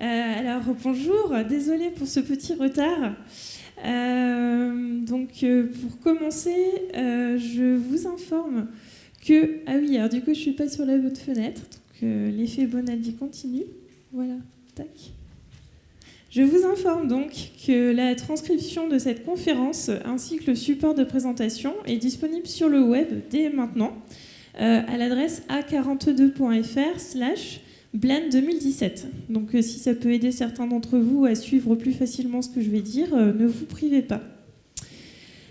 Alors bonjour, désolée pour ce petit retard. Pour commencer, je vous informe que... Ah oui, alors du coup, je ne suis pas sur la bonne fenêtre, donc l'effet Bonaldi continue. Voilà, tac. Je vous informe donc que la transcription de cette conférence ainsi que le support de présentation est disponible sur le web dès maintenant à l'adresse a42.fr/blend2017. Donc si ça peut aider certains d'entre vous à suivre plus facilement ce que je vais dire, ne vous privez pas.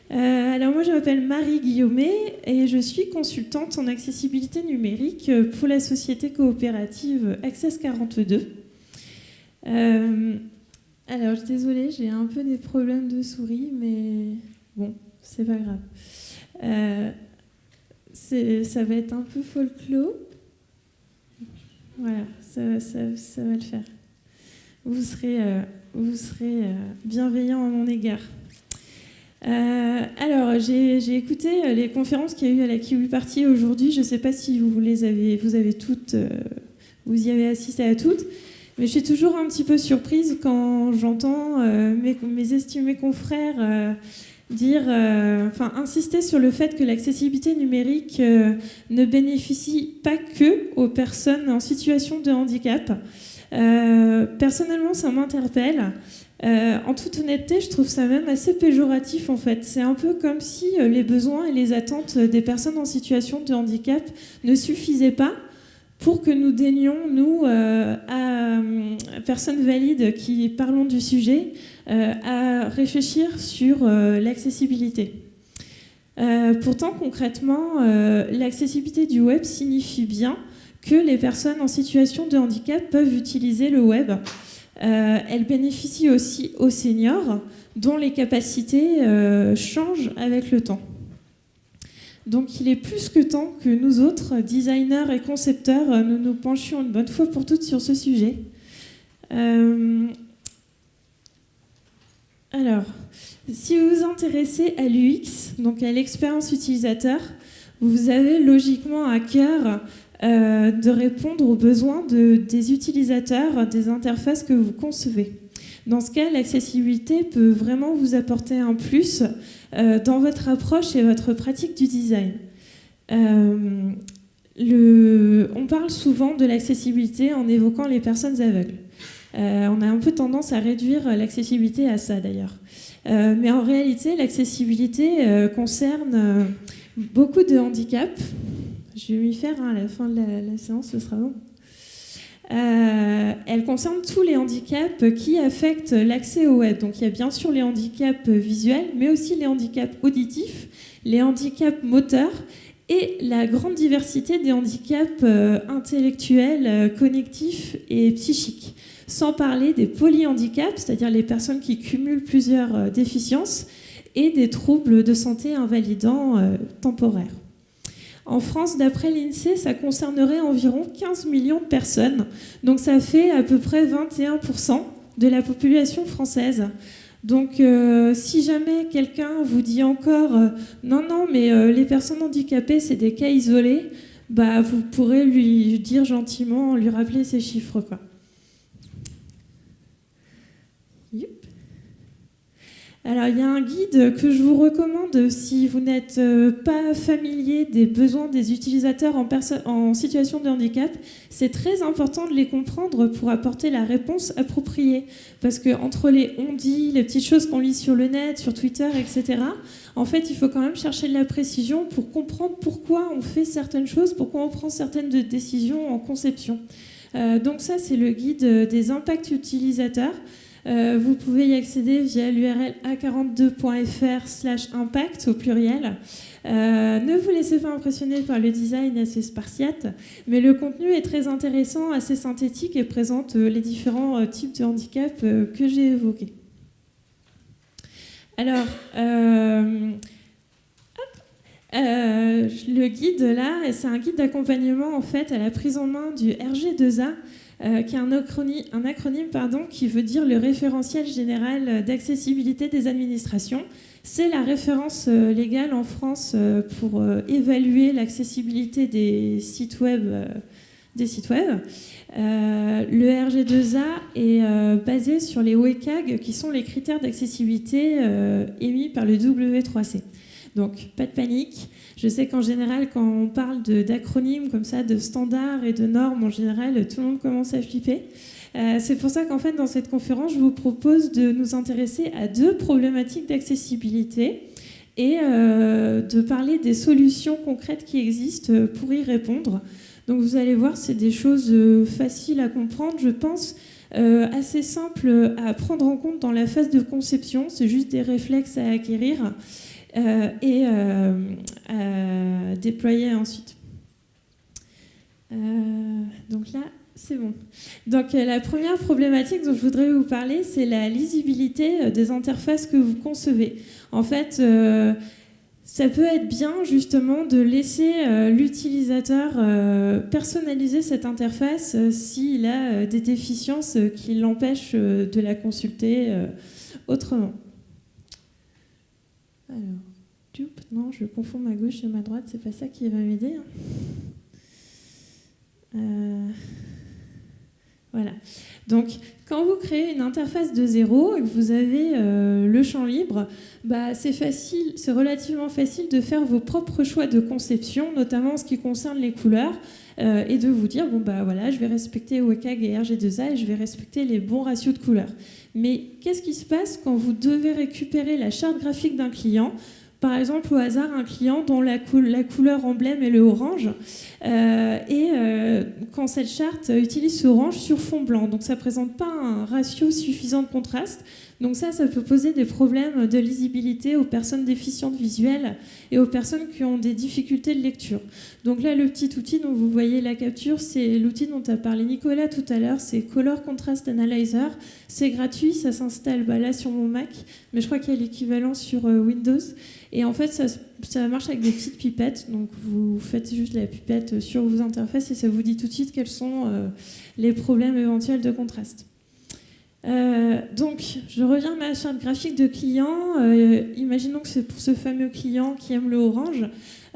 Alors moi je m'appelle Marie Guillaumet et je suis consultante en accessibilité numérique pour la société coopérative Access 42. Alors, je suis désolée, j'ai un peu des problèmes de souris, mais bon, c'est pas grave. Ça va être un peu folklore. Voilà, ça va le faire. Vous serez bienveillants à mon égard. Alors, j'ai écouté les conférences qu'il y a eu à la Kiwi Party aujourd'hui. Je ne sais pas si vous avez toutes, vous y avez assisté à toutes. Mais je suis toujours un petit peu surprise quand j'entends mes estimés confrères insister sur le fait que l'accessibilité numérique ne bénéficie pas que aux personnes en situation de handicap. Personnellement, ça m'interpelle. En toute honnêteté, je trouve ça même assez péjoratif en fait. C'est un peu comme si les besoins et les attentes des personnes en situation de handicap ne suffisaient pas pour que nous daignions, nous, à personnes valides qui parlons du sujet, à réfléchir sur l'accessibilité. Pourtant, concrètement, l'accessibilité du web signifie bien que les personnes en situation de handicap peuvent utiliser le web. Elle bénéficie aussi aux seniors, dont les capacités changent avec le temps. Donc il est plus que temps que nous autres, designers et concepteurs, nous nous penchions une bonne fois pour toutes sur ce sujet. Alors, si vous vous intéressez à l'UX, donc à l'expérience utilisateur, vous avez logiquement à cœur de répondre aux besoins des utilisateurs, des interfaces que vous concevez. Dans ce cas, l'accessibilité peut vraiment vous apporter un plus dans votre approche et votre pratique du design. On parle souvent de l'accessibilité en évoquant les personnes aveugles. On a un peu tendance à réduire l'accessibilité à ça d'ailleurs. Mais en réalité, l'accessibilité concerne beaucoup de handicaps. Je vais m'y faire à la fin de la séance, ce sera bon. Elle concerne tous les handicaps qui affectent l'accès au web. Donc il y a bien sûr les handicaps visuels, mais aussi les handicaps auditifs, les handicaps moteurs et la grande diversité des handicaps intellectuels, cognitifs et psychiques. Sans parler des polyhandicaps, c'est-à-dire les personnes qui cumulent plusieurs déficiences, et des troubles de santé invalidants temporaires. En France, d'après l'INSEE, ça concernerait environ 15 millions de personnes. Donc ça fait à peu près 21% de la population française. Donc si jamais quelqu'un vous dit encore non, mais les personnes handicapées, c'est des cas isolés, bah, vous pourrez lui dire gentiment, lui rappeler ces chiffres, quoi. Alors, il y a un guide que je vous recommande si vous n'êtes pas familier des besoins des utilisateurs en situation de handicap. C'est très important de les comprendre pour apporter la réponse appropriée. Parce qu'entre les on-dit, les petites choses qu'on lit sur le net, sur Twitter, etc., en fait, il faut quand même chercher de la précision pour comprendre pourquoi on fait certaines choses, pourquoi on prend certaines décisions en conception. Donc ça, c'est le guide des impacts utilisateurs. Vous pouvez y accéder via l'URL a42.fr/impact au pluriel. Ne vous laissez pas impressionner par le design assez spartiate, mais le contenu est très intéressant, assez synthétique et présente les différents types de handicap que j'ai évoqués. Alors, le guide là, c'est un guide d'accompagnement en fait à la prise en main du RG2A, qui est un acronyme qui veut dire le référentiel général d'accessibilité des administrations. C'est la référence légale en France pour évaluer l'accessibilité des sites web des sites web. Le RG2A est basé sur les WCAG, qui sont les critères d'accessibilité émis par le W3C. Donc, pas de panique. Je sais qu'en général, quand on parle d'acronymes comme ça, de standards et de normes, en général, tout le monde commence à flipper. C'est pour ça qu'en fait, dans cette conférence, je vous propose de nous intéresser à 2 problématiques d'accessibilité et de parler des solutions concrètes qui existent pour y répondre. Donc, vous allez voir, c'est des choses faciles à comprendre, je pense, assez simples à prendre en compte dans la phase de conception. C'est juste des réflexes à acquérir et à déployer ensuite. Donc là, c'est bon. Donc la première problématique dont je voudrais vous parler, c'est la lisibilité des interfaces que vous concevez. En fait, ça peut être bien justement de laisser l'utilisateur personnaliser cette interface s'il a des déficiences qui l'empêchent de la consulter autrement. Alors, non, je confonds ma gauche et ma droite, c'est pas ça qui va m'aider. Voilà. Donc, quand vous créez une interface de zéro et que vous avez le champ libre, c'est relativement facile de faire vos propres choix de conception, notamment en ce qui concerne les couleurs, et de vous dire, voilà, je vais respecter WCAG et RG2A et je vais respecter les bons ratios de couleurs. Mais qu'est-ce qui se passe quand vous devez récupérer la charte graphique d'un client ? Par exemple, au hasard, un client dont la couleur emblème est le orange, quand cette charte utilise ce orange sur fond blanc. Donc ça ne présente pas un ratio suffisant de contraste. Donc ça peut poser des problèmes de lisibilité aux personnes déficientes visuelles et aux personnes qui ont des difficultés de lecture. Donc là, le petit outil dont vous voyez la capture, c'est l'outil dont a parlé Nicolas tout à l'heure, c'est Color Contrast Analyzer. C'est gratuit, ça s'installe là sur mon Mac, mais je crois qu'il y a l'équivalent sur Windows. Et en fait, ça marche avec des petites pipettes. Donc vous faites juste la pipette sur vos interfaces et ça vous dit tout de suite quels sont les problèmes éventuels de contraste. Donc, je reviens à ma charte graphique de client. Imaginons que c'est pour ce fameux client qui aime le orange.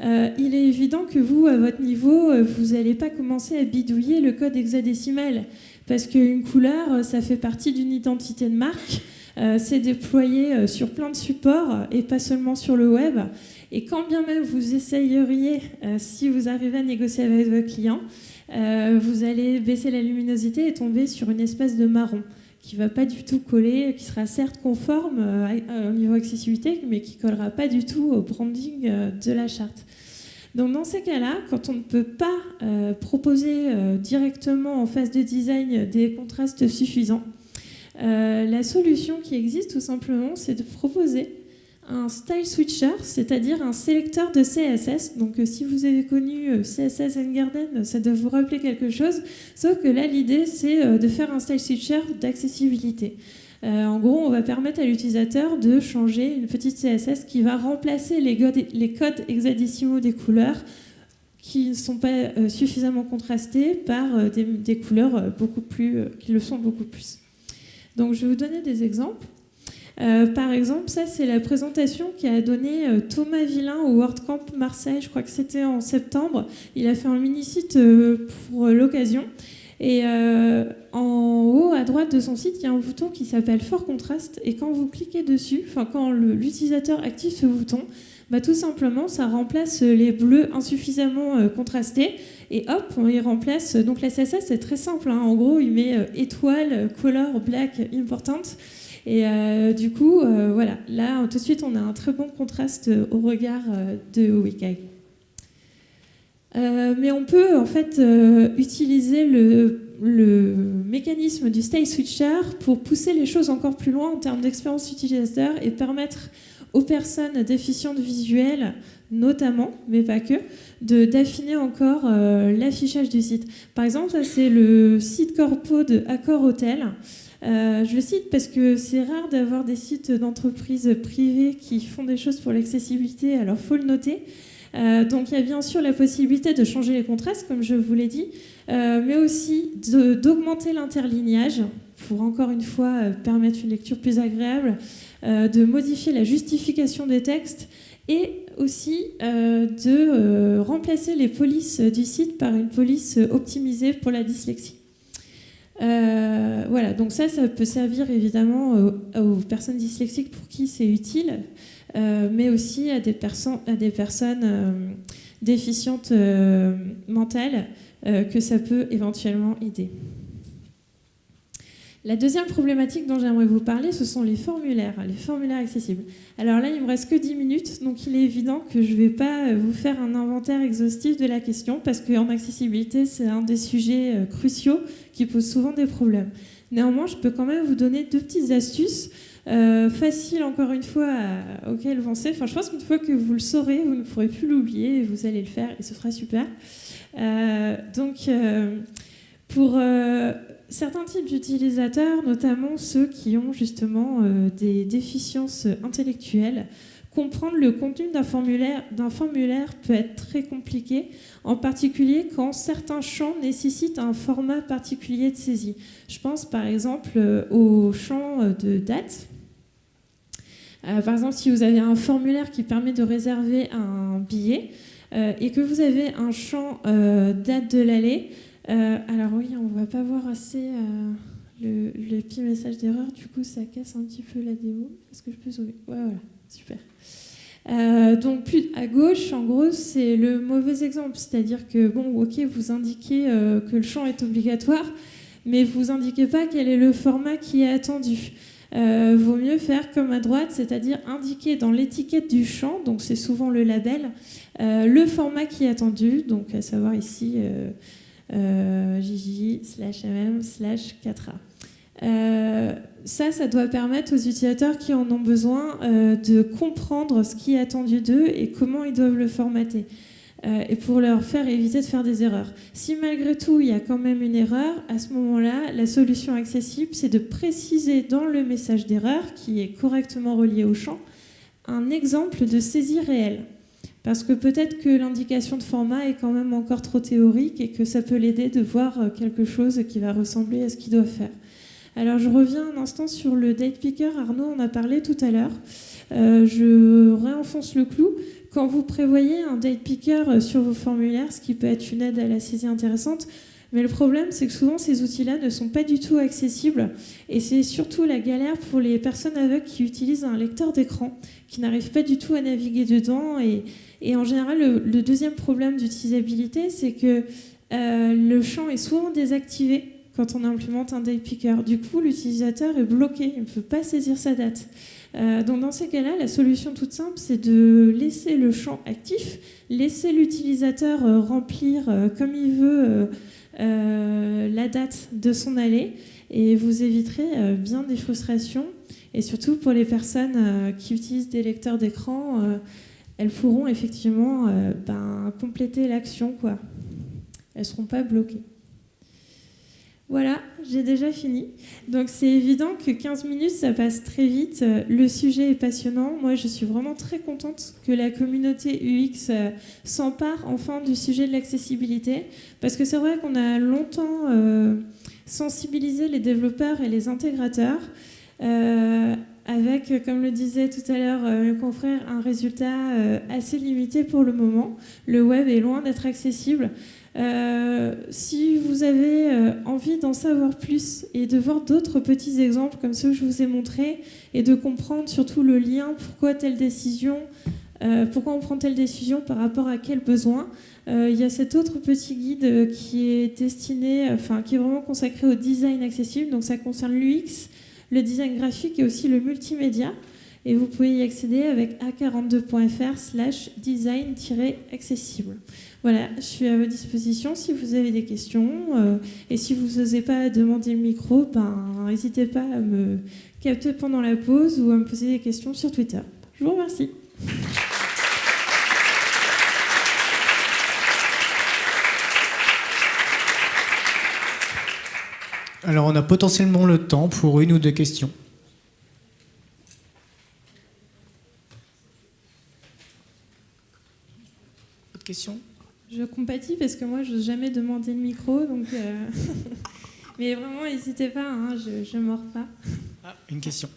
Il est évident que vous, à votre niveau, vous n'allez pas commencer à bidouiller le code hexadécimal parce qu'une couleur, ça fait partie d'une identité de marque. C'est déployé sur plein de supports et pas seulement sur le web. Et quand bien même vous essayeriez, si vous arrivez à négocier avec votre client, vous allez baisser la luminosité et tomber sur une espèce de marron qui ne va pas du tout coller, qui sera certes conforme au niveau accessibilité, mais qui ne collera pas du tout au branding de la charte. Donc dans ces cas-là, quand on ne peut pas proposer directement en phase de design des contrastes suffisants, la solution qui existe tout simplement, c'est de proposer un style switcher, c'est-à-dire un sélecteur de CSS. Donc si vous avez connu CSS Garden, ça doit vous rappeler quelque chose, sauf que là l'idée c'est de faire un style switcher d'accessibilité. En gros, on va permettre à l'utilisateur de changer une petite CSS qui va remplacer les codes hexadécimaux des couleurs qui ne sont pas suffisamment contrastés par des couleurs qui le sont beaucoup plus. Donc je vais vous donner des exemples. Par exemple, ça c'est la présentation qu'a donnée Thomas Villain au WordCamp Marseille, je crois que c'était en septembre. Il a fait un mini-site pour l'occasion. Et en haut à droite de son site, il y a un bouton qui s'appelle Fort Contraste. Et quand vous cliquez dessus, quand l'utilisateur active ce bouton, tout simplement ça remplace les bleus insuffisamment contrastés. Et hop, on y remplace. Donc la CSS c'est très simple. En gros, il met étoile, color, black, important. Et du coup, voilà, là, tout de suite, on a un très bon contraste au regard de WCAG. Mais on peut, en fait, utiliser le mécanisme du Style Switcher pour pousser les choses encore plus loin en termes d'expérience utilisateur et permettre aux personnes déficientes visuelles, notamment, mais pas que, d'affiner encore l'affichage du site. Par exemple, ça, c'est le site corpo de Accor Hotel. Je le cite parce que c'est rare d'avoir des sites d'entreprises privées qui font des choses pour l'accessibilité, alors il faut le noter. Donc il y a bien sûr la possibilité de changer les contrastes, comme je vous l'ai dit, mais aussi d'augmenter l'interlignage pour encore une fois permettre une lecture plus agréable, de modifier la justification des textes et aussi de remplacer les polices du site par une police optimisée pour la dyslexie. Voilà, donc ça peut servir évidemment aux personnes dyslexiques pour qui c'est utile, mais aussi à des personnes déficientes mentales que ça peut éventuellement aider. La deuxième problématique dont j'aimerais vous parler, ce sont les formulaires accessibles. Alors là, il ne me reste que 10 minutes, donc il est évident que je ne vais pas vous faire un inventaire exhaustif de la question, parce qu'en accessibilité, c'est un des sujets cruciaux qui pose souvent des problèmes. Néanmoins, je peux quand même vous donner 2 petites astuces, faciles encore une fois, auxquelles penser. Enfin, je pense qu'une fois que vous le saurez, vous ne pourrez plus l'oublier, et vous allez le faire, et ce sera super. Pour certains types d'utilisateurs, notamment ceux qui ont justement des déficiences intellectuelles, comprendre le contenu d'un formulaire peut être très compliqué, en particulier quand certains champs nécessitent un format particulier de saisie. Je pense par exemple au champ de date. Par exemple, si vous avez un formulaire qui permet de réserver un billet et que vous avez un champ date de l'aller, alors oui, on ne va pas voir assez le petit message d'erreur, du coup ça casse un petit peu la démo. Est-ce que je peux sauver ? Ouais, voilà, super. Donc plus à gauche, en gros, c'est le mauvais exemple, c'est-à-dire que bon, ok, vous indiquez que le champ est obligatoire, mais vous indiquez pas quel est le format qui est attendu. Vaut mieux faire comme à droite, c'est-à-dire indiquer dans l'étiquette du champ, donc c'est souvent le label, le format qui est attendu, donc à savoir ici JJ/MM/4A. Ça doit permettre aux utilisateurs qui en ont besoin de comprendre ce qui est attendu d'eux et comment ils doivent le formater. Et pour leur faire éviter de faire des erreurs. Si malgré tout il y a quand même une erreur, à ce moment-là, la solution accessible, c'est de préciser dans le message d'erreur, qui est correctement relié au champ, un exemple de saisie réelle. Parce que peut-être que l'indication de format est quand même encore trop théorique et que ça peut l'aider de voir quelque chose qui va ressembler à ce qu'il doit faire. Alors je reviens un instant sur le date picker. Arnaud en a parlé tout à l'heure. Je réenfonce le clou. Quand vous prévoyez un date picker sur vos formulaires, ce qui peut être une aide à la saisie intéressante, mais le problème, c'est que souvent, ces outils-là ne sont pas du tout accessibles. Et c'est surtout la galère pour les personnes aveugles qui utilisent un lecteur d'écran, qui n'arrivent pas du tout à naviguer dedans. Et en général, le deuxième problème d'utilisabilité, c'est que le champ est souvent désactivé quand on implémente un date picker. Du coup, l'utilisateur est bloqué, il ne peut pas saisir sa date. Donc dans ces cas-là, la solution toute simple, c'est de laisser le champ actif, laisser l'utilisateur remplir comme il veut la date de son aller, et vous éviterez bien des frustrations. Et surtout pour les personnes qui utilisent des lecteurs d'écran, elles pourront effectivement compléter l'action, quoi. Elles ne seront pas bloquées. Voilà, j'ai déjà fini. Donc c'est évident que 15 minutes, ça passe très vite. Le sujet est passionnant. Moi, je suis vraiment très contente que la communauté UX s'empare enfin du sujet de l'accessibilité. Parce que c'est vrai qu'on a longtemps sensibilisé les développeurs et les intégrateurs avec, comme le disait tout à l'heure mes confrères, un résultat assez limité pour le moment. Le web est loin d'être accessible. Si vous avez envie d'en savoir plus et de voir d'autres petits exemples comme ceux que je vous ai montrés et de comprendre surtout le lien, pourquoi on prend telle décision par rapport à quel besoin, il y a cet autre petit guide qui est qui est vraiment consacré au design accessible. Donc ça concerne l'UX, le design graphique et aussi le multimédia. Et vous pouvez y accéder avec a42.fr/design-accessible. Voilà, je suis à votre disposition si vous avez des questions. Et si vous n'osez pas demander le micro, n'hésitez pas à me capter pendant la pause ou à me poser des questions sur Twitter. Je vous remercie. Alors, on a potentiellement le temps pour 1 ou 2 questions. Autre question ? Je compatis parce que moi, je n'ose jamais demander le micro. Donc, mais vraiment, n'hésitez pas, hein, je ne mords pas. Ah, une question.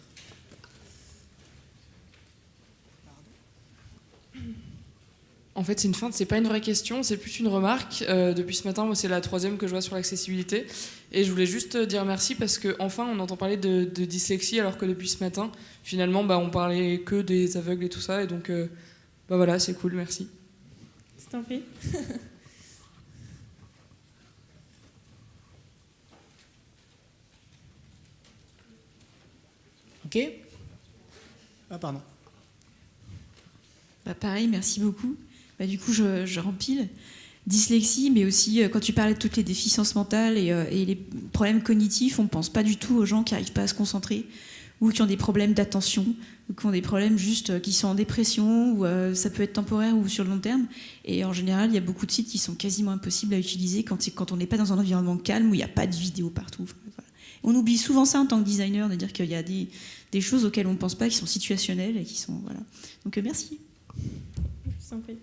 Pardon. En fait, c'est une feinte, c'est pas une vraie question, c'est plus une remarque. Depuis ce matin, moi, c'est la 3e que je vois sur l'accessibilité. Et je voulais juste dire merci parce qu'enfin, on entend parler de dyslexie alors que depuis ce matin, finalement, on parlait que des aveugles et tout ça. Et donc, voilà, c'est cool, merci. C'est un fait. Ok. Ah, pardon. Pareil, merci beaucoup. Du coup, je rempile. Dyslexie, mais aussi quand tu parlais de toutes les déficiences mentales et les problèmes cognitifs, on ne pense pas du tout aux gens qui n'arrivent pas à se concentrer ou qui ont des problèmes d'attention ou qui ont des problèmes juste qui sont en dépression ou ça peut être temporaire ou sur le long terme. Et en général, il y a beaucoup de sites qui sont quasiment impossibles à utiliser quand on n'est pas dans un environnement calme où il n'y a pas de vidéos partout. Voilà. On oublie souvent ça en tant que designer, de dire qu'il y a des choses auxquelles on ne pense pas, qui sont situationnelles et qui sont... Voilà. Donc merci. Je t'en prie.